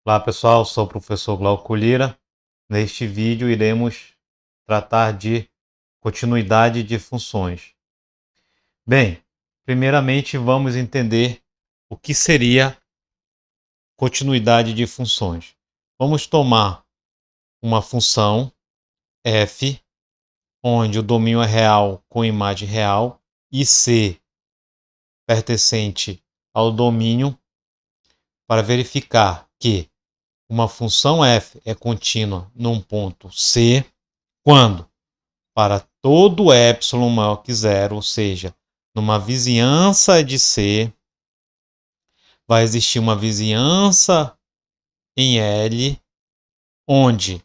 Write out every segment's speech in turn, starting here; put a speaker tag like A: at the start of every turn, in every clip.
A: Olá pessoal, sou o professor Glauco Lira. Neste vídeo iremos tratar de continuidade de funções. Bem, primeiramente vamos entender o que seria continuidade de funções. Vamos tomar uma função f, onde o domínio é real com imagem real e c pertencente ao domínio, para verificar que uma função f é contínua num ponto C, quando para todo epsilon maior que zero, ou seja, numa vizinhança de C, vai existir uma vizinhança em L, onde,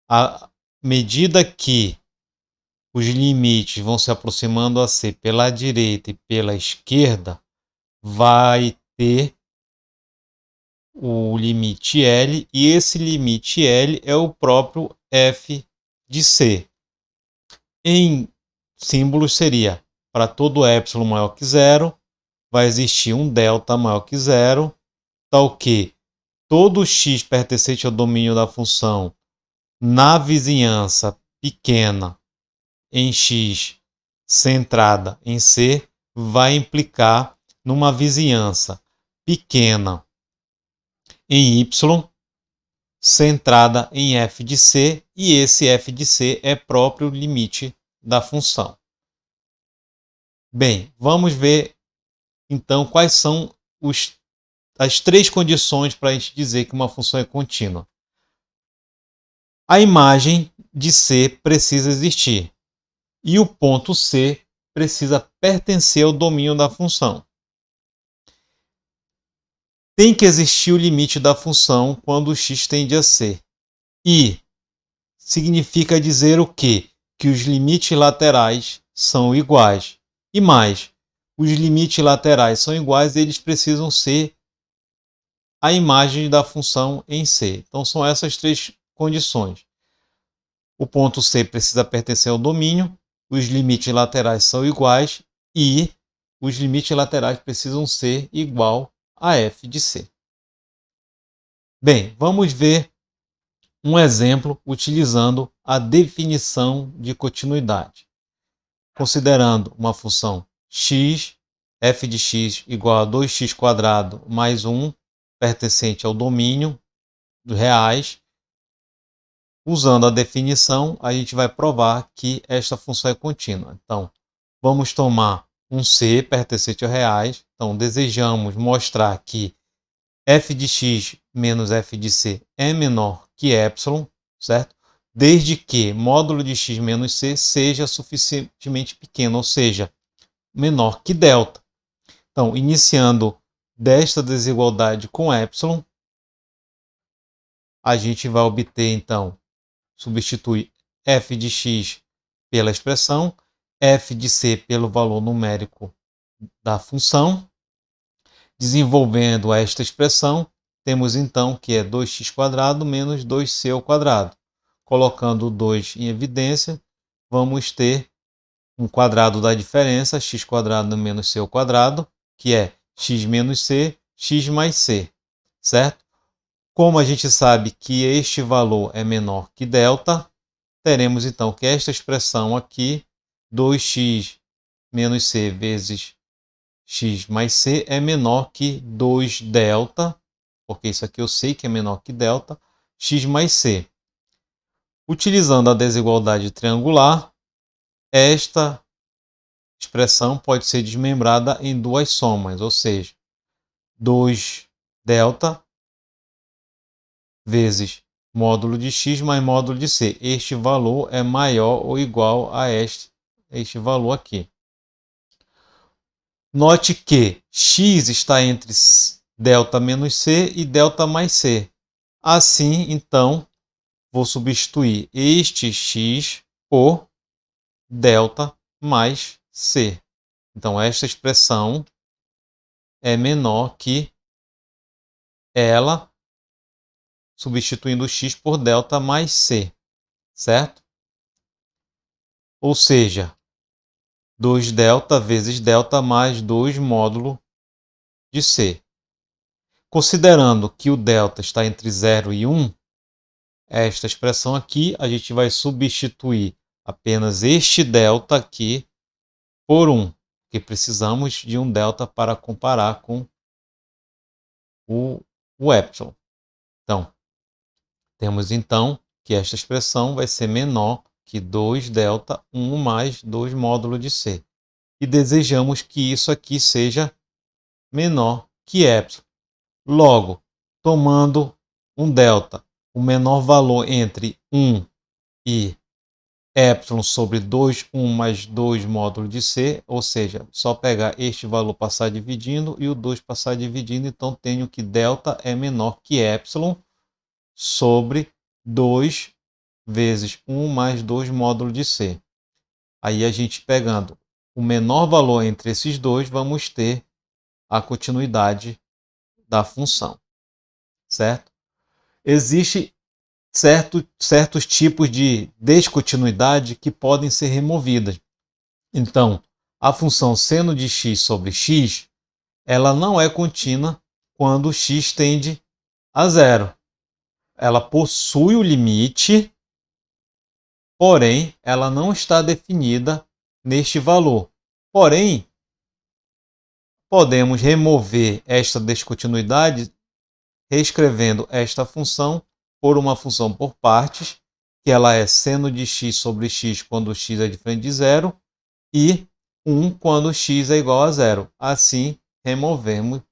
A: à medida que os limites vão se aproximando a C pela direita e pela esquerda, vai ter o limite L, e esse limite L é o próprio f de C. Em símbolos seria, para todo epsilon maior que zero, vai existir um delta maior que zero, tal que todo x pertencente ao domínio da função na vizinhança pequena em x centrada em C vai implicar numa vizinhança pequena em y centrada em f de C, e esse f de C é próprio limite da função. Bem, vamos ver então quais são as três condições para a gente dizer que uma função é contínua. A imagem de C precisa existir e o ponto C precisa pertencer ao domínio da função. Tem que existir o limite da função quando x tende a C. E significa dizer o quê? Que os limites laterais são iguais. E mais, os limites laterais são iguais, eles precisam ser a imagem da função em C. Então são essas três condições. O ponto C precisa pertencer ao domínio, os limites laterais são iguais e os limites laterais precisam ser igual a f de C. Bem, vamos ver um exemplo utilizando a definição de continuidade. Considerando uma função x, f de x igual a 2x² mais 1, pertencente ao domínio dos reais. Usando a definição, a gente vai provar que esta função é contínua. Então, vamos tomar um C pertencente a reais. Então, desejamos mostrar que f de x menos f de C é menor que epsilon, certo? Desde que módulo de x menos C seja suficientemente pequeno, ou seja, menor que delta. Então, iniciando desta desigualdade com epsilon, a gente vai obter, então, substitui f de x pela expressão, f de C pelo valor numérico da função. Desenvolvendo esta expressão, temos então que é 2x² menos 2c². Colocando o 2 em evidência, vamos ter um quadrado da diferença, x² menos c², que é x menos c, x mais c, certo? Como a gente sabe que este valor é menor que delta, teremos então que esta expressão aqui, 2x menos c vezes x mais c, é menor que 2delta, porque isso aqui eu sei que é menor que delta, x mais c. Utilizando a desigualdade triangular, esta expressão pode ser desmembrada em duas somas, ou seja, 2delta vezes módulo de x mais módulo de c. Este valor é maior ou igual a este valor aqui. Note que x está entre delta menos c e delta mais c. Assim, então, vou substituir este x por delta mais c. Então, esta expressão é menor que ela, substituindo o x por delta mais c, certo? Ou seja, 2delta vezes delta mais 2 módulo de c. Considerando que o delta está entre 0 e 1, esta expressão aqui, a gente vai substituir apenas este delta aqui por 1, porque precisamos de um delta para comparar com o epsilon. Então, temos então que esta expressão vai ser menor que 2 delta 1 mais 2 módulo de C. E desejamos que isso aqui seja menor que epsilon. Logo, tomando um delta, o menor valor entre 1 e epsilon sobre 2, 1 mais 2 módulo de C, ou seja, só pegar este valor, passar dividindo e o 2 passar dividindo, então tenho que delta é menor que epsilon sobre 2 vezes 1 mais 2 módulo de C. Aí a gente pegando o menor valor entre esses dois, vamos ter a continuidade da função, certo? Existe certos tipos de descontinuidade que podem ser removidas. Então, a função seno de x sobre x, ela não é contínua quando x tende a zero. Ela possui o limite, porém, ela não está definida neste valor. Porém, podemos remover esta descontinuidade reescrevendo esta função por uma função por partes, que ela é seno de x sobre x quando x é diferente de zero e 1 quando x é igual a zero. Assim, removemos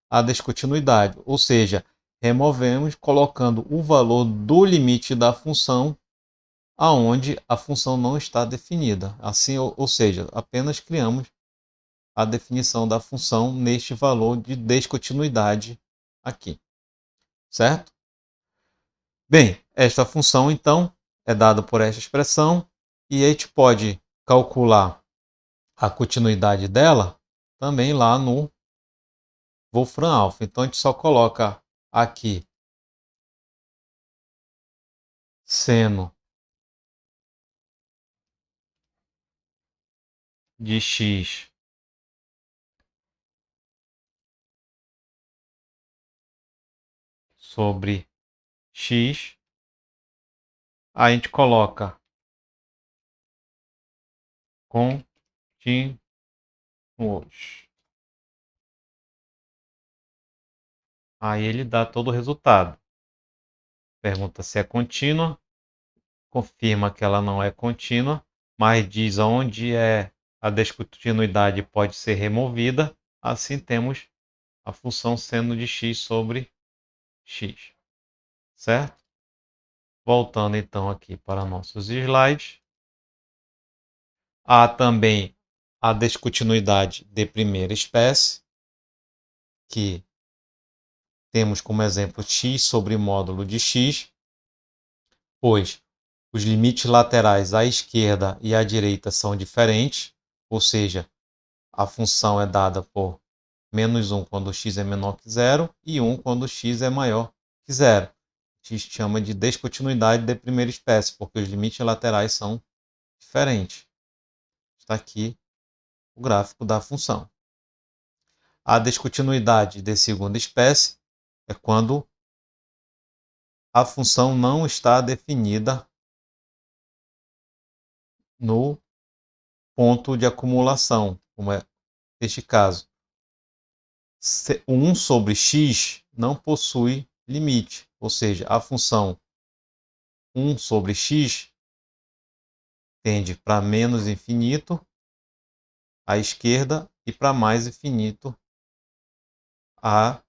A: a descontinuidade, ou seja, removemos colocando o valor do limite da função aonde a função não está definida. Assim, ou seja, apenas criamos a definição da função neste valor de descontinuidade aqui, certo? Bem, esta função, então, é dada por esta expressão e a gente pode calcular a continuidade dela também lá no Wolfram Alpha. Então, a gente só coloca aqui seno de x sobre x. Aí a gente coloca continuous. Aí ele dá todo o resultado. Pergunta se é contínua, confirma que ela não é contínua, mas diz onde a descontinuidade pode ser removida. Assim temos a função seno de x sobre x, certo? Voltando então aqui para nossos slides. Há também a descontinuidade de primeira espécie, que temos como exemplo x sobre módulo de x, pois os limites laterais à esquerda e à direita são diferentes, ou seja, a função é dada por menos 1 quando x é menor que zero e 1 quando x é maior que zero. A gente chama de descontinuidade de primeira espécie, porque os limites laterais são diferentes. Está aqui o gráfico da função. A descontinuidade de segunda espécie é quando a função não está definida no ponto de acumulação, como é este caso. 1 sobre x não possui limite, ou seja, a função 1 sobre x tende para menos infinito à esquerda e para mais infinito à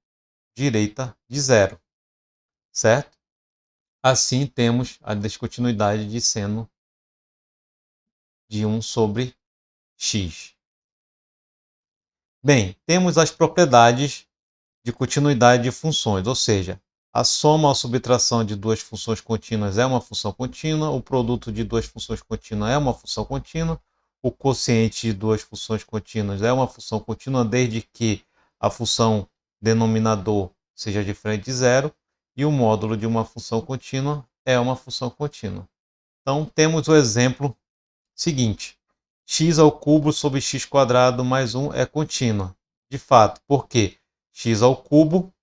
A: direita de zero, certo? Assim temos a descontinuidade de seno de 1 sobre x. Bem, temos as propriedades de continuidade de funções, ou seja, a soma ou subtração de duas funções contínuas é uma função contínua, o produto de duas funções contínuas é uma função contínua, o quociente de duas funções contínuas é uma função contínua desde que a função denominador seja diferente de zero e o módulo de uma função contínua é uma função contínua. Então, temos o exemplo seguinte: x ao cubo sobre x quadrado mais 1 é contínua. De fato, por quê? X ao cubo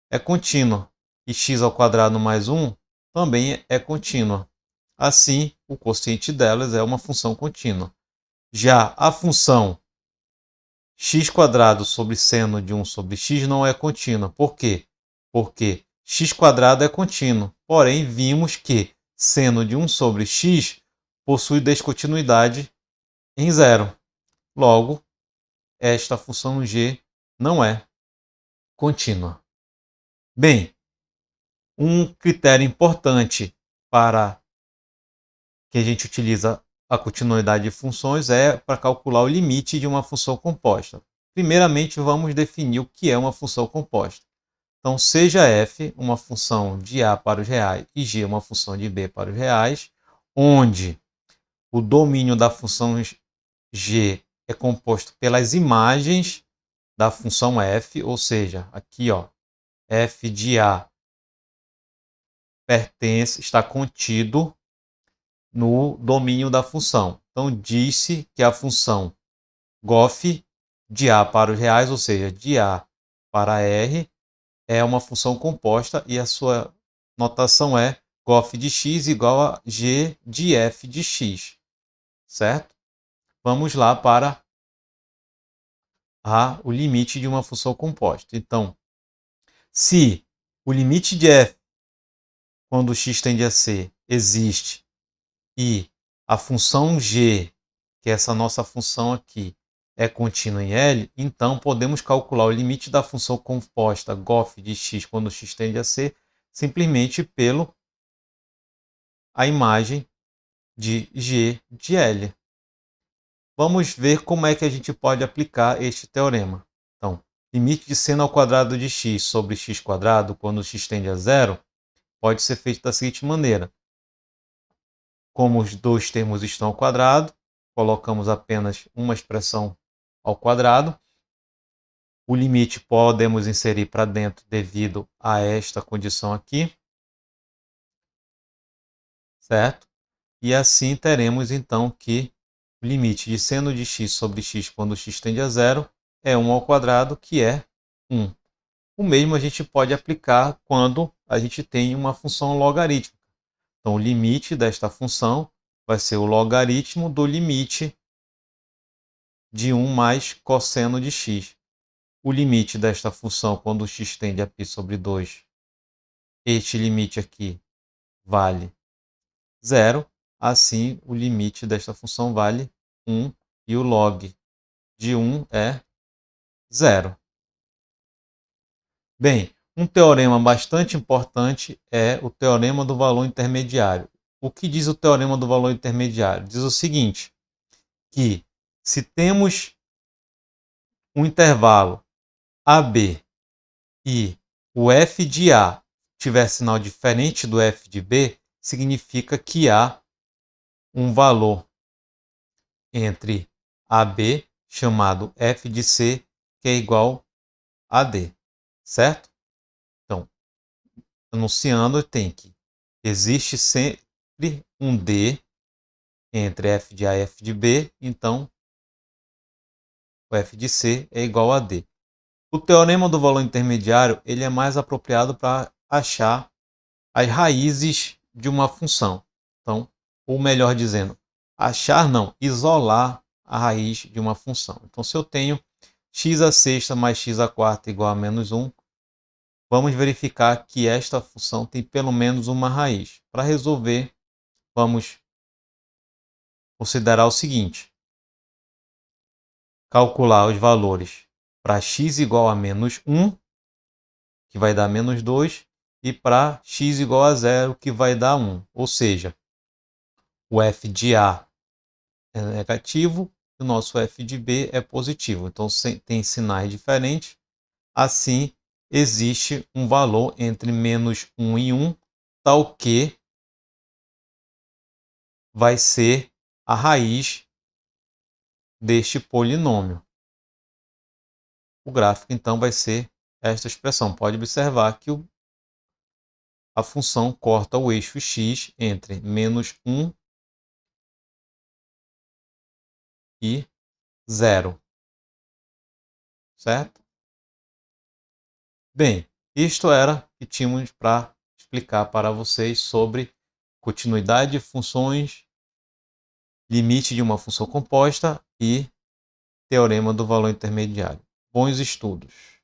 A: é contínua e x² mais 1 também é contínua. Assim, o quociente delas é uma função contínua. Já a função x² sobre seno de 1 sobre x não é contínua. Por quê? Porque x² é contínuo. Porém, vimos que seno de 1 sobre x possui descontinuidade em zero. Logo, esta função g não é contínua. Bem, um critério importante para que a gente utiliza a continuidade de funções é para calcular o limite de uma função composta. Primeiramente, vamos definir o que é uma função composta. Então, seja f uma função de a para os reais e g uma função de b para os reais, onde o domínio da função g é composto pelas imagens da função f, ou seja, aqui ó, f de a está contido no domínio da função. Então, diz-se que a função gof de a para os reais, ou seja, de a para r, é uma função composta e a sua notação é gof de x igual a g de f de x, certo? Vamos lá para o limite de uma função composta. Então, se o limite de f, quando x tende a c, existe e a função g, que é essa nossa função aqui, é contínua em L, então podemos calcular o limite da função composta gof de x quando x tende a c simplesmente pelo a imagem de g de L. Vamos ver como é que a gente pode aplicar este teorema. Então, limite de seno ao quadrado de x sobre x² quando x tende a zero pode ser feito da seguinte maneira. Como os dois termos estão ao quadrado, colocamos apenas uma expressão ao quadrado. O limite podemos inserir para dentro devido a esta condição aqui, certo? E assim teremos então que o limite de seno de x sobre x quando x tende a zero é 1 ao quadrado, que é 1. O mesmo a gente pode aplicar quando a gente tem uma função logarítmica. Então, o limite desta função vai ser o logaritmo do limite de 1 mais cosseno de x. O limite desta função, quando x tende a π sobre 2, este limite aqui vale 0. Assim, o limite desta função vale 1 e o log de 1 é 0. Bem, um teorema bastante importante é o teorema do valor intermediário. O que diz o teorema do valor intermediário? Diz o seguinte, que se temos um intervalo AB e o f de A tiver sinal diferente do f de B, significa que há um valor entre AB chamado f de C, que é igual a D, certo? Então, enunciando, tem que existe sempre um D entre f de A e f de B, então o f de C é igual a D. O teorema do valor intermediário ele é mais apropriado para achar as raízes de uma função. Então, ou melhor dizendo, achar não, isolar a raiz de uma função. Então, se eu tenho x² mais x² igual a menos 1, vamos verificar que esta função tem pelo menos uma raiz. Para resolver, vamos considerar o seguinte. Calcular os valores para x igual a menos 1, que vai dar menos 2, e para x igual a 0, que vai dar 1. Ou seja, o f de A é negativo e o nosso f de B é positivo. Então, tem sinais diferentes. Assim, existe um valor entre menos 1 e 1, tal que vai ser a raiz deste polinômio. O gráfico, então, vai ser esta expressão. Pode observar que a função corta o eixo x entre menos 1 e 0. Certo? Bem, Isto era o que tínhamos para explicar para vocês sobre continuidade de funções, limite de uma função composta e teorema do valor intermediário. Bons estudos!